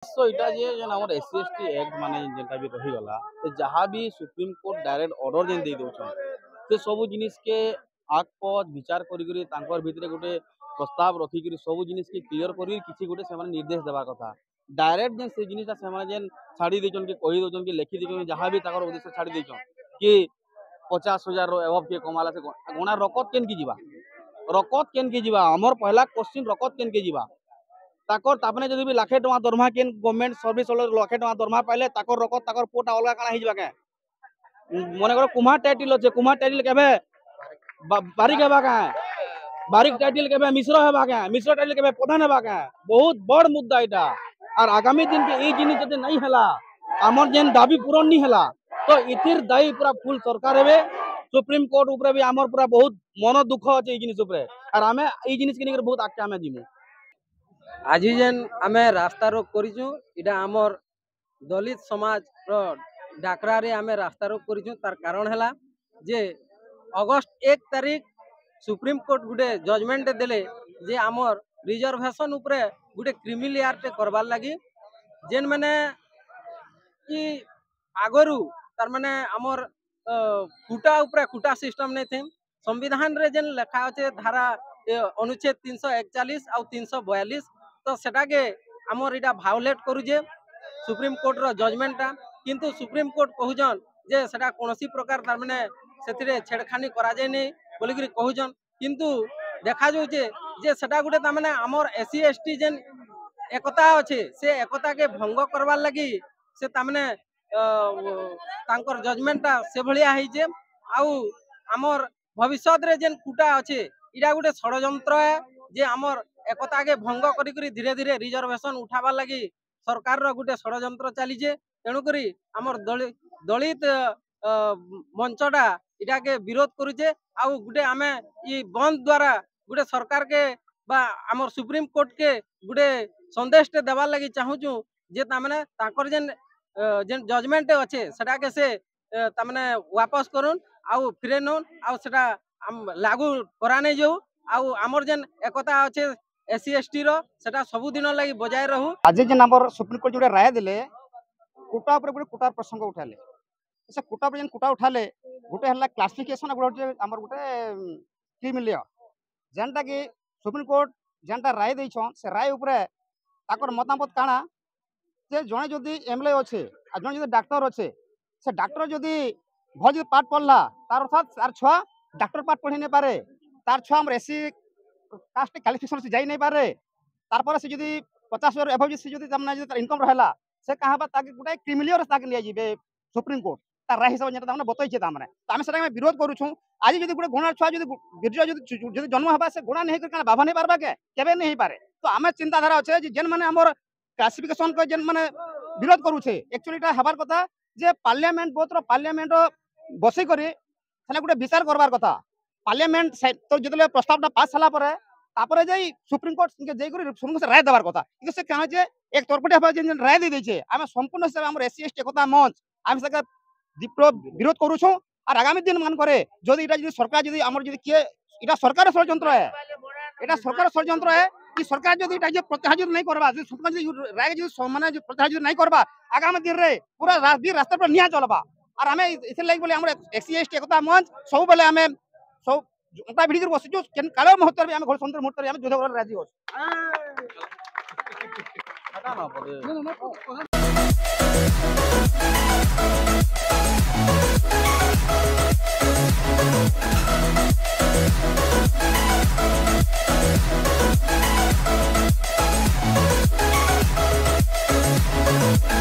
सो इटा जे जेन हमर SC ST act माने जेनटा भी रही गला तो जहाँ भी सुप्रीम कोर्ट डायरेक्ट ऑर्डर जेन दे दउछन से सब जिनिस के आग पद विचार करी तांकर भितरे गोटे प्रस्ताव रखिक सब जिनिस के क्लियर करी किसी गोटे से निर्देश देवा कथा डायरेक्ट जेन से जिनिसटा से जेन छाड़ी देछन कि कही दउछन कि लिखि देछन जहाँ भी ताकर उद्देश्य छाड़ी देछन कि 50,000 एवब के कमाला से गुणा रकत केन की जीवा रकत केन की जीवा हमर पहला क्वेश्चन रकत केन के जीवा ताकर तापने जदि भी लाखे टका दरमहा केन गवर्नमेंट सर्विस वाले लाखे टका दरमहा पाइले ताकर रकत ताकर पोटा अलगा काना हिजबा के मने करो कुम्हार टाइटल अछि कुम्हार टाइटल केबे बारिक हेबा का बारिक टाइटल केबे मिश्र हेबा का मिश्र टाइटल केबे प्रधान हेबा का बहुत बड़ मुद्दा एटा और आगामी दिन के ई जिनिस जदि नहीं हला हमर जेन दाबी पूरण नहीं हला तो इथिर दायी पूरा फुल सरकार हेबे सुप्रीम कोर्ट ऊपर भी हमर पूरा बहुत मन दुख अछि ई जिनिस ऊपर और हमें ई जिनिस के लेकर बहुत आगे हमें जिमु आज जेन आमे रास्ता रोक करिछु इटा आमर दलित समाज रो डाकरा रे आमे रास्ता रोक करिछु तार कारण हला जे अगस्त 1 तारीख सुप्रीम कोर्ट गुटे जजमेंट देले जे आमर रिजर्वेशन ऊपर गुटे क्रिमिनल एक्ट करबार लागि जेन माने कि आगरु तार माने आमर कुटा ऊपर कुटा सिस्टम नै थे संविधान रे जेन लेखा अछि धारा अनुच्छेद 341 और 342 तो सेटा के आमर इटा भायोलेट करूजे सुप्रीम कोर्ट रो जजमेंटा किंतु सुप्रीम कोर्ट कहूजन जे सेटा कोनोसी प्रकार तार माने सेतिरे छेड़खानी करा जाय नै बोली कि कहूजन किंतु देखा जाउचे जे सेटा गुटे तार माने आमर एससी एसटी जेन एकता अछि से एकता के भंग करबार लागि से तार माने तांकर जजमेंटा से भलिया है जे आउ आमर भविष्यत रे जेन कुटा अछि इडा गुटे षडयंत्र है जे आमर एकता के भंग करी धीरे धीरे रिजर्वेशन उठाबार लगी सरकार रो गुटे षडयंत्र चलीजे तेणु करी आमर दलित मंचटा इटा के विरोध करूचे आउ गुटे आमे ई बंद द्वारा गुटे सरकार के बा आमर सुप्रीम कोर्ट के गुटे संदेश टे देबार लगी चाहूछु जे तामने ताकर जेन जेन जजमेंट अच्छे सेटा के से तामने वापस करून् आउ फिरे नउन आउ सेटा लागू करा नै जाऊ आउ आमर जेन एकता अच्छे एससी एसटी रो सेटा सब दिन लागि बजाय रहू आज जेन हमर सुप्रीम कोर्ट जोडे राय देले कुटा ऊपर गुटे कुटार प्रसंग उठाले से कुटा पर जेन कुटा उठाले गुटे हला क्लासिफिकेशन गुटे हमर गुटे क्रिमिनल जेनटा कि सुप्रीम कोर्ट जेनटा राय दैछन से राय ऊपर ताकर मतामत काना जे जणे जदि एमएलए अच्छे आ जणे जदि डॉक्टर अच्छे से डॉक्टर जदि भल जदि पाठ पढ़ला तार अर्थात तार छुआ डॉक्टर पाठ पढ़ी नहीं पारे तार छुआ हमर एससी कास्ट क्वालिफिकेशन से जाई नहीं पारे तार पर से जदि 50,000 एभव से जदि तमना जदि इनकम रहला से कहां बा ताके गुटे क्रिमिनल ताके लिया जिबे सुप्रीम कोर्ट तार राय हिसाब जेटा हमने बतई छे तामने तो हम सेटा में विरोध करू छु आज जदि गुटे गुणा छुआ जदि वीर्य जदि जन्म हबा से गुणा नहीं कर बाबा नहीं पारबा के केबे नहीं पारे तो हमें चिंताधारा अच्छे जेन माने हमर क्लासिफिकेशन को जेन माने विरोध करू छे एक्चुअली ता हबार कथा जे पार्लियामेंट बोथरो पार्लियामेंट बसई करी सेना गुटे विचार करबार कथा पार्लियामेंट तो जदले प्रस्तावटा पास हला परे तापरे जाई सुप्रीम कोर्ट के जाई करी सुनके राय देबार कथा कि से कहा जे एक तरफटे हबा जेन राय दे दैछे आमे संपूर्ण हिसाब हमर एससी एसटी एकता मंच आमे सके विरोध करू छु और आगामी दिन मान करे जदि इटा जदि सरकार जदि हमर जदि के इटा सरकार षडयंत्र है एटा सरकार षडयंत्र है कि सरकार जदि इटा जे प्रत्याहार नहीं करबा जे सुप्रीम जदि राय जदि माने जे प्रत्याहार नहीं करबा आगामी दिन रे पूरा रास्ता पर निया चलबा और हमें इसे लागि बोले हमर एससी एसटी एकता मंच सब बेले हमें सब ओटा भिडी कर बसिजो केन कालो महत्तर भी हम घर सुंदर महत्तर हम जुदा कर राजी हो